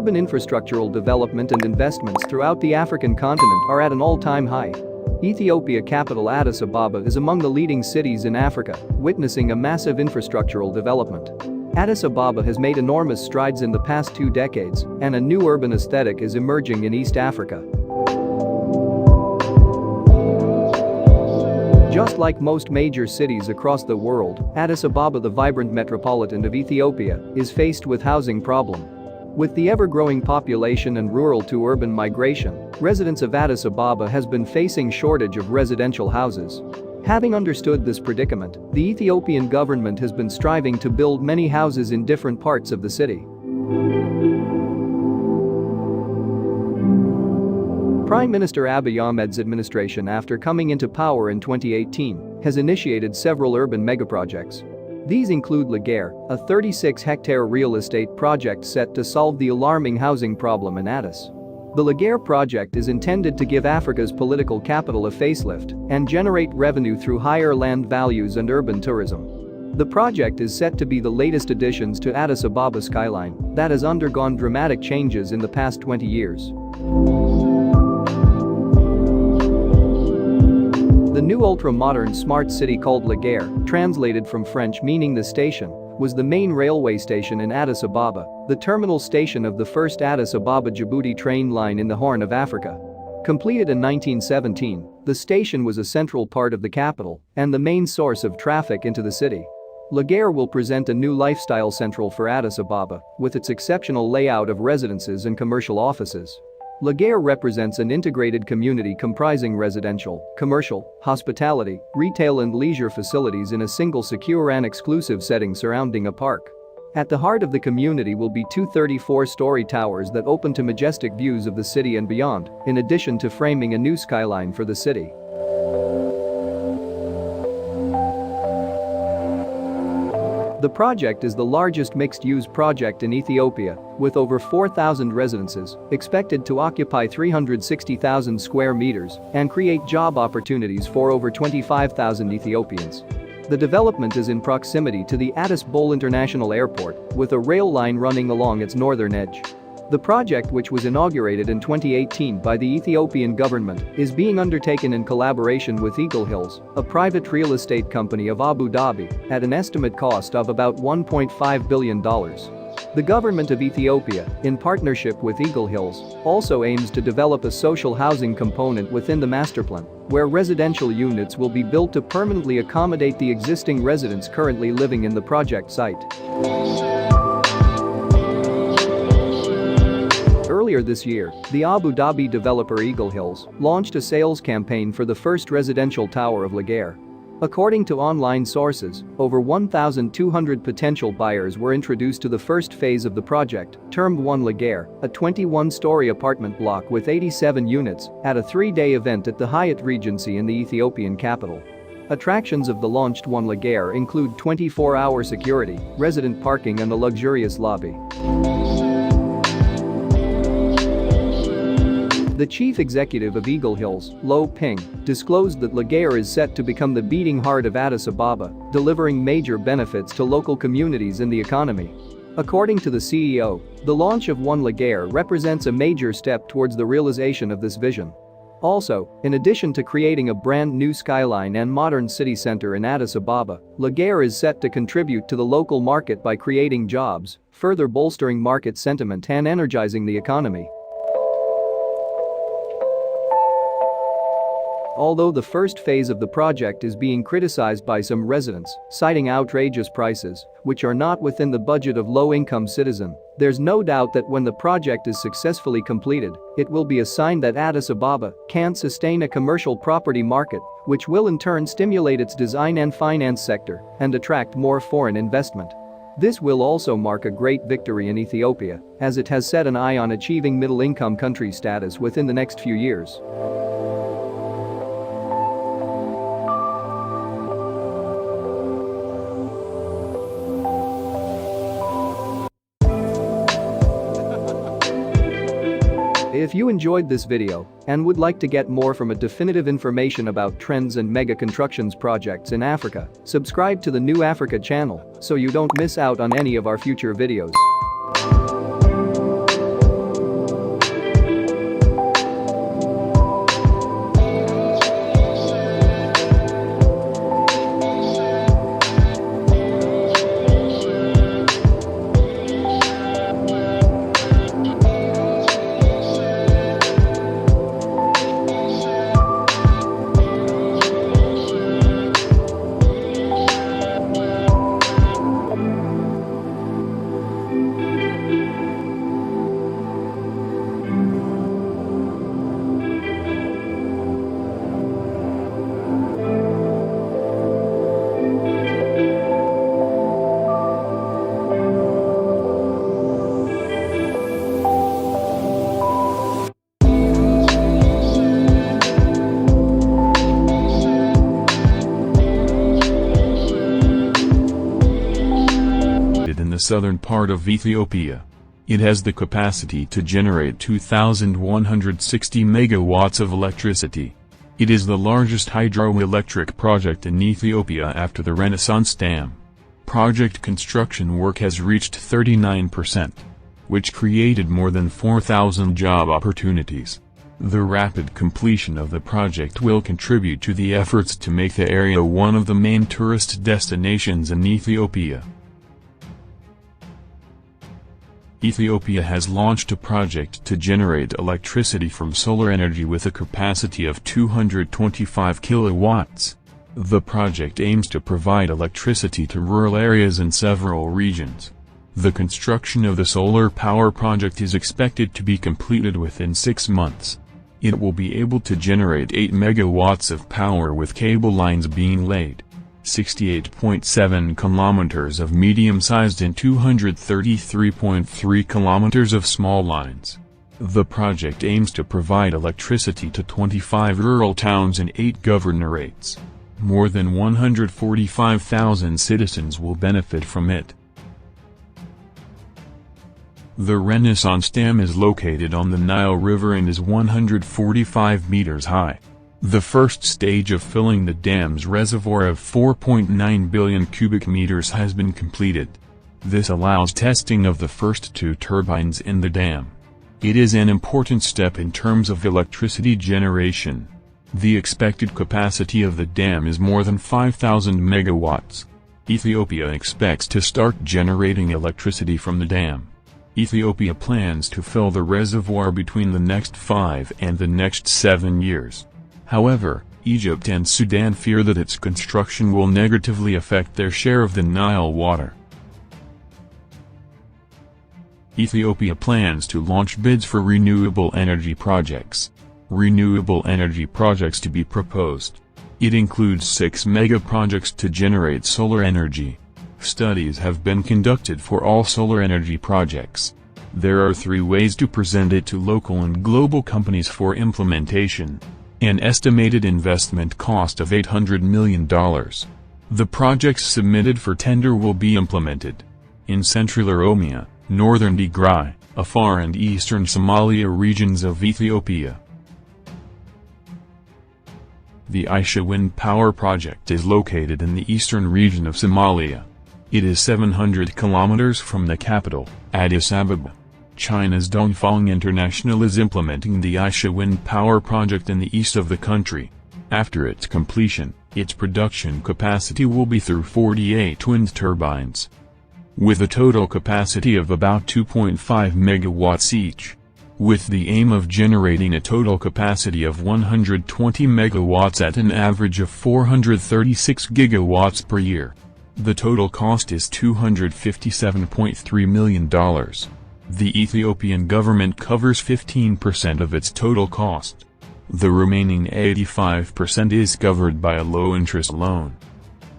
urban infrastructural development and investments throughout the African continent are at an all-time high. Ethiopia capital Addis Ababa is among the leading cities in Africa, witnessing a massive infrastructural development. Addis Ababa has made enormous strides in the past 2 decades, and a new urban aesthetic is emerging in East Africa. Just like most major cities across the world, Addis Ababa, the vibrant metropolitan of Ethiopia, is faced with housing problem. With the ever-growing population and rural-to-urban migration, residents of Addis Ababa has been facing shortage of residential houses. Having understood this predicament, the Ethiopian government has been striving to build many houses in different parts of the city. Prime Minister Abiy Ahmed's administration, after coming into power in 2018, has initiated several urban megaprojects. These include Lagare, a 36-hectare real estate project set to solve the alarming housing problem in Addis. The Lagare project is intended to give Africa's political capital a facelift and generate revenue through higher land values and urban tourism. The project is set to be the latest additions to Addis Ababa skyline that has undergone dramatic changes in the past 20 years. The new ultra-modern smart city called Lagare, translated from French meaning the station, was the main railway station in Addis Ababa, the terminal station of the first Addis Ababa-Djibouti train line in the Horn of Africa. Completed in 1917, the station was a central part of the capital and the main source of traffic into the city. Lagare will present a new lifestyle central for Addis Ababa, with its exceptional layout of residences and commercial offices. Lagare represents an integrated community comprising residential, commercial, hospitality, retail and leisure facilities in a single secure and exclusive setting surrounding a park. At the heart of the community will be 2 34-story towers that open to majestic views of the city and beyond, in addition to framing a new skyline for the city. The project is the largest mixed-use project in Ethiopia, with over 4,000 residences, expected to occupy 360,000 square meters and create job opportunities for over 25,000 Ethiopians. The development is in proximity to the Addis Bole International Airport, with a rail line running along its northern edge. The project, which was inaugurated in 2018 by the Ethiopian government, is being undertaken in collaboration with Eagle Hills, a private real estate company of Abu Dhabi, at an estimate cost of about $1.5 billion. The government of Ethiopia, in partnership with Eagle Hills, also aims to develop a social housing component within the masterplan, where residential units will be built to permanently accommodate the existing residents currently living in the project site. Earlier this year, the Abu Dhabi developer Eagle Hills launched a sales campaign for the first residential tower of Lagare. According to online sources, over 1,200 potential buyers were introduced to the first phase of the project, termed One Lagare, a 21-story apartment block with 87 units, at a 3-day event at the Hyatt Regency in the Ethiopian capital. Attractions of the launched One Lagare include 24-hour security, resident parking and a luxurious lobby. The chief executive of Eagle Hills, Lo Ping, disclosed that Lagare is set to become the beating heart of Addis Ababa, delivering major benefits to local communities and the economy. According to the CEO, the launch of One Lagare represents a major step towards the realization of this vision. Also, in addition to creating a brand new skyline and modern city center in Addis Ababa, Lagare is set to contribute to the local market by creating jobs, further bolstering market sentiment and energizing the economy. Although the first phase of the project is being criticized by some residents, citing outrageous prices, which are not within the budget of low-income citizen, there's no doubt that when the project is successfully completed, it will be a sign that Addis Ababa can sustain a commercial property market, which will in turn stimulate its design and finance sector and attract more foreign investment. This will also mark a great victory in Ethiopia, as it has set an eye on achieving middle-income country status within the next few years. If you enjoyed this video and would like to get more from a definitive information about trends and mega constructions projects in Africa, subscribe to the New Africa channel so you don't miss out on any of our future videos. the southern part of Ethiopia. It has the capacity to generate 2,160 megawatts of electricity. It is the largest hydroelectric project in Ethiopia after the Renaissance Dam. Project construction work has reached 39%, which created more than 4,000 job opportunities. The rapid completion of the project will contribute to the efforts to make the area one of the main tourist destinations in Ethiopia. Ethiopia has launched a project to generate electricity from solar energy with a capacity of 225 kilowatts. The project aims to provide electricity to rural areas in several regions. The construction of the solar power project is expected to be completed within 6 months. It will be able to generate 8 megawatts of power with cable lines being laid, 68.7 kilometers of medium-sized and 233.3 kilometers of small lines. The project aims to provide electricity to 25 rural towns and 8 governorates. More than 145,000 citizens will benefit from it. The Renaissance Dam is located on the Nile River and is 145 meters high. The first stage of filling the dam's reservoir of 4.9 billion cubic meters has been completed. This allows testing of the first 2 turbines in the dam. It is an important step in terms of electricity generation. The expected capacity of the dam is more than 5,000 megawatts. Ethiopia expects to start generating electricity from the dam. Ethiopia plans to fill the reservoir between the next 5 and the next 7 years. However, Egypt and Sudan fear that its construction will negatively affect their share of the Nile water. Ethiopia plans to launch bids for renewable energy projects. Renewable energy projects to be proposed. It includes 6 mega projects to generate solar energy. Studies have been conducted for all solar energy projects. There are 3 ways to present it to local and global companies for implementation. An estimated investment cost of $800 million. The projects submitted for tender will be implemented in Central Oromia, Northern Tigray, Afar and Eastern Somalia regions of Ethiopia. The Aisha Wind Power Project is located in the eastern region of Somalia. It is 700 kilometers from the capital, Addis Ababa. China's Dongfang International is implementing the Aisha Wind Power Project in the east of the country. After its completion, its production capacity will be through 48 wind turbines, with a total capacity of about 2.5 megawatts each, with the aim of generating a total capacity of 120 megawatts at an average of 436 gigawatts per year. The total cost is $257.3 million. The Ethiopian government covers 15% of its total cost. The remaining 85% is covered by a low-interest loan.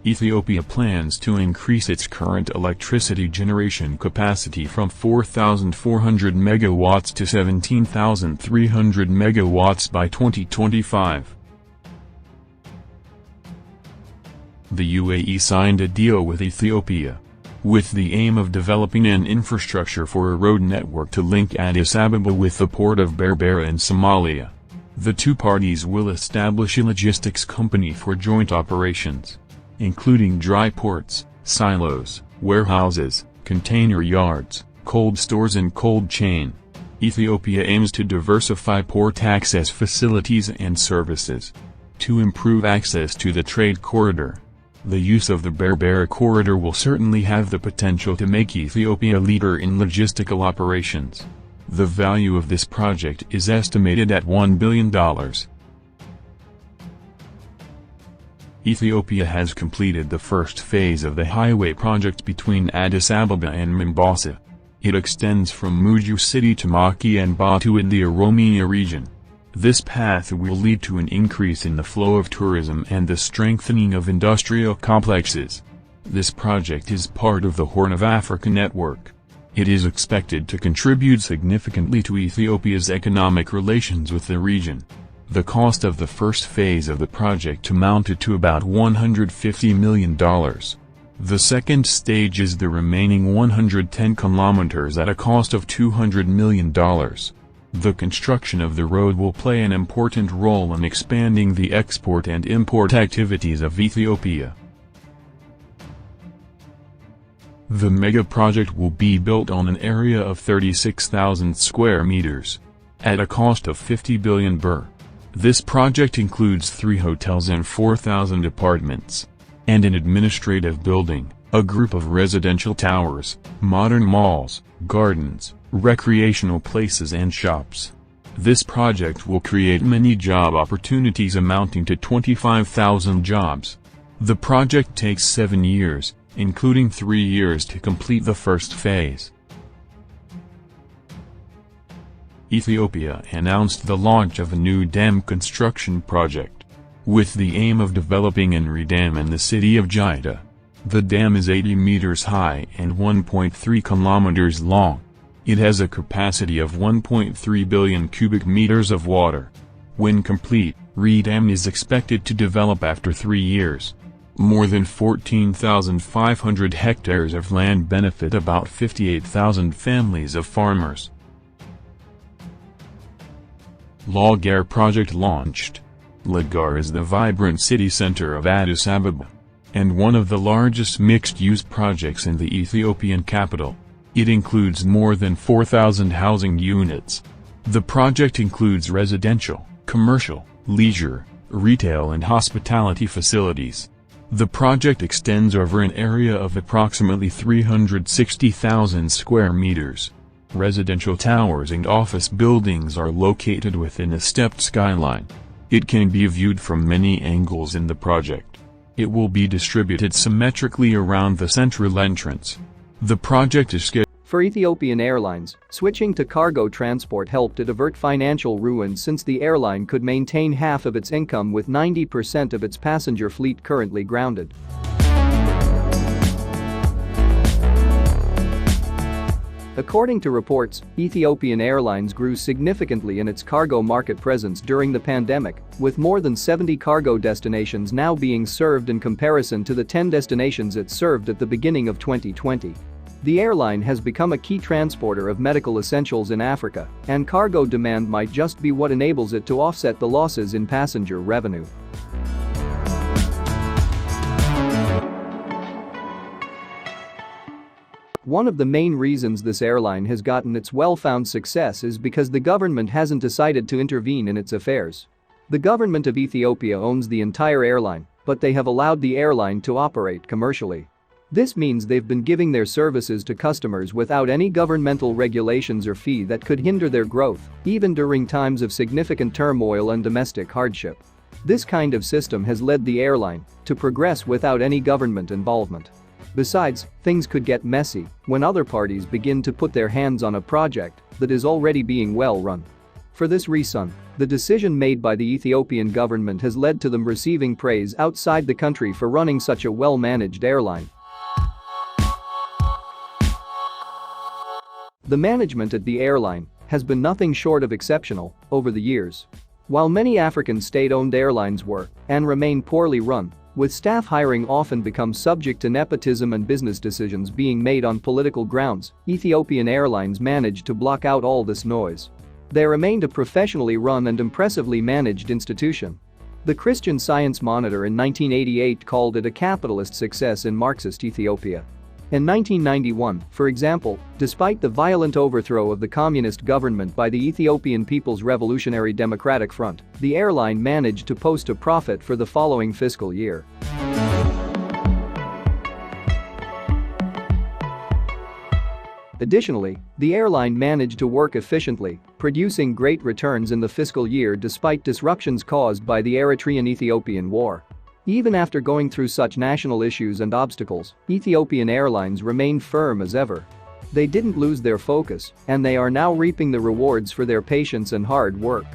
Ethiopia plans to increase its current electricity generation capacity from 4,400 megawatts to 17,300 megawatts by 2025. The UAE signed a deal with Ethiopia, with the aim of developing an infrastructure for a road network to link Addis Ababa with the port of Berbera in Somalia. The 2 parties will establish a logistics company for joint operations, including dry ports, silos, warehouses, container yards, cold stores and cold chain. Ethiopia aims to diversify port access facilities and services, to improve access to the trade corridor. The use of the Berbera corridor will certainly have the potential to make Ethiopia a leader in logistical operations. The value of this project is estimated at $1 billion. Ethiopia has completed the first phase of the highway project between Addis Ababa and Mombasa. It extends from Muju city to Maki and Batu in the Oromia region. This path will lead to an increase in the flow of tourism and the strengthening of industrial complexes. This project is part of the Horn of Africa network. It is expected to contribute significantly to Ethiopia's economic relations with the region. The cost of the first phase of the project amounted to about $150 million. The second stage is the remaining 110 kilometers at a cost of $200 million. The construction of the road will play an important role in expanding the export and import activities of Ethiopia. The mega project will be built on an area of 36,000 square meters, at a cost of 50 billion birr. This project includes 3 hotels and 4,000 apartments, and an administrative building, a group of residential towers, modern malls, gardens, recreational places and shops. This project will create many job opportunities amounting to 25,000 jobs. The project takes 7 years, including 3 years to complete the first phase. Ethiopia announced the launch of a new dam construction project, with the aim of developing and redamming the city of Jidda. The dam is 80 meters high and 1.3 kilometers long. It has a capacity of 1.3 billion cubic meters of water. When complete, redam is expected to develop after 3 years. More than 14,500 hectares of land benefit about 58,000 families of farmers. Lodgar project launched. Lodgar is the vibrant city center of Addis Ababa, and one of the largest mixed-use projects in the Ethiopian capital. It includes more than 4,000 housing units. The project includes residential, commercial, leisure, retail and hospitality facilities. The project extends over an area of approximately 360,000 square meters. Residential towers and office buildings are located within a stepped skyline. It can be viewed from many angles in the project. It will be distributed symmetrically around the central entrance. The project is scheduled. For Ethiopian Airlines, switching to cargo transport helped to avert financial ruin since the airline could maintain half of its income with 90% of its passenger fleet currently grounded. According to reports, Ethiopian Airlines grew significantly in its cargo market presence during the pandemic, with more than 70 cargo destinations now being served in comparison to the 10 destinations it served at the beginning of 2020. The airline has become a key transporter of medical essentials in Africa, and cargo demand might just be what enables it to offset the losses in passenger revenue. One of the main reasons this airline has gotten its well-found success is because the government hasn't decided to intervene in its affairs. The government of Ethiopia owns the entire airline, but they have allowed the airline to operate commercially. This means they've been giving their services to customers without any governmental regulations or fee that could hinder their growth, even during times of significant turmoil and domestic hardship. This kind of system has led the airline to progress without any government involvement. Besides, things could get messy when other parties begin to put their hands on a project that is already being well run. For this reason, the decision made by the Ethiopian government has led to them receiving praise outside the country for running such a well-managed airline. The management at the airline has been nothing short of exceptional over the years. While many African state-owned airlines were and remain poorly run, with staff hiring often become subject to nepotism and business decisions being made on political grounds, Ethiopian Airlines managed to block out all this noise. They remained a professionally run and impressively managed institution. The Christian Science Monitor in 1988 called it a capitalist success in Marxist Ethiopia. In 1991, for example, despite the violent overthrow of the communist government by the Ethiopian People's Revolutionary Democratic Front, the airline managed to post a profit for the following fiscal year. Additionally, the airline managed to work efficiently, producing great returns in the fiscal year despite disruptions caused by the Eritrean-Ethiopian War. Even after going through such national issues and obstacles, Ethiopian Airlines remained firm as ever. They didn't lose their focus, and they are now reaping the rewards for their patience and hard work.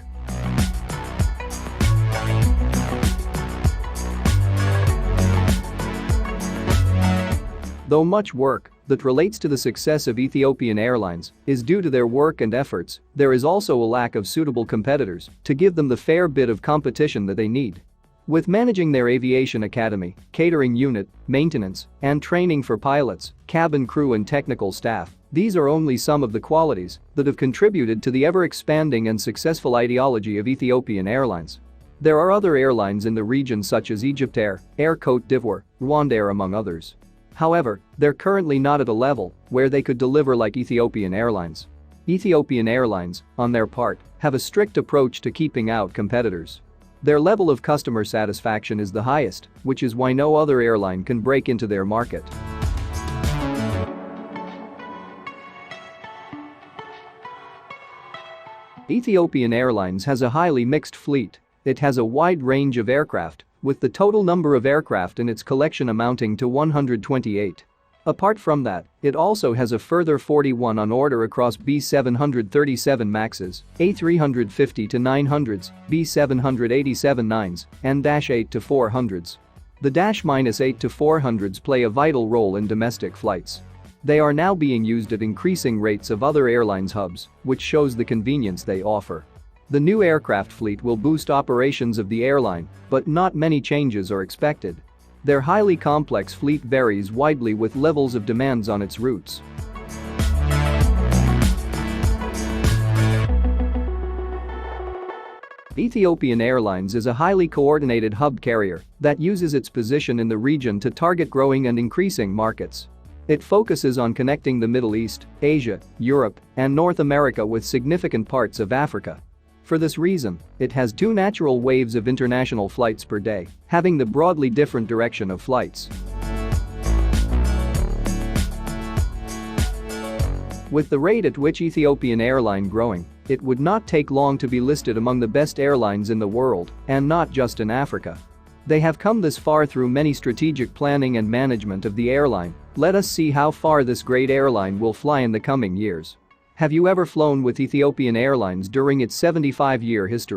Though much work that relates to the success of Ethiopian Airlines is due to their work and efforts, there is also a lack of suitable competitors to give them the fair bit of competition that they need. With managing their aviation academy, catering unit, maintenance, and training for pilots, cabin crew and technical staff, these are only some of the qualities that have contributed to the ever-expanding and successful ideology of Ethiopian Airlines. There are other airlines in the region such as Egyptair, Air Côte d'Ivoire, Rwandair among others. However, they're currently not at a level where they could deliver like Ethiopian Airlines. Ethiopian Airlines, on their part, have a strict approach to keeping out competitors. Their level of customer satisfaction is the highest, which is why no other airline can break into their market. Ethiopian Airlines has a highly mixed fleet. It has a wide range of aircraft, with the total number of aircraft in its collection amounting to 128. Apart from that, it also has a further 41 on order across B737 MAXs, A350-900s, B787-9s, and -8-400s. The -8-400s play a vital role in domestic flights. They are now being used at increasing rates of other airlines' hubs, which shows the convenience they offer. The new aircraft fleet will boost operations of the airline, but not many changes are expected. Their highly complex fleet varies widely with levels of demands on its routes. Ethiopian Airlines is a highly coordinated hub carrier that uses its position in the region to target growing and increasing markets. It focuses on connecting the Middle East, Asia, Europe, and North America with significant parts of Africa. For this reason, it has 2 natural waves of international flights per day, having the broadly different direction of flights. With the rate at which Ethiopian Airline growing, it would not take long to be listed among the best airlines in the world, and not just in Africa. They have come this far through many strategic planning and management of the airline. Let us see how far this great airline will fly in the coming years. Have you ever flown with Ethiopian Airlines during its 75-year history?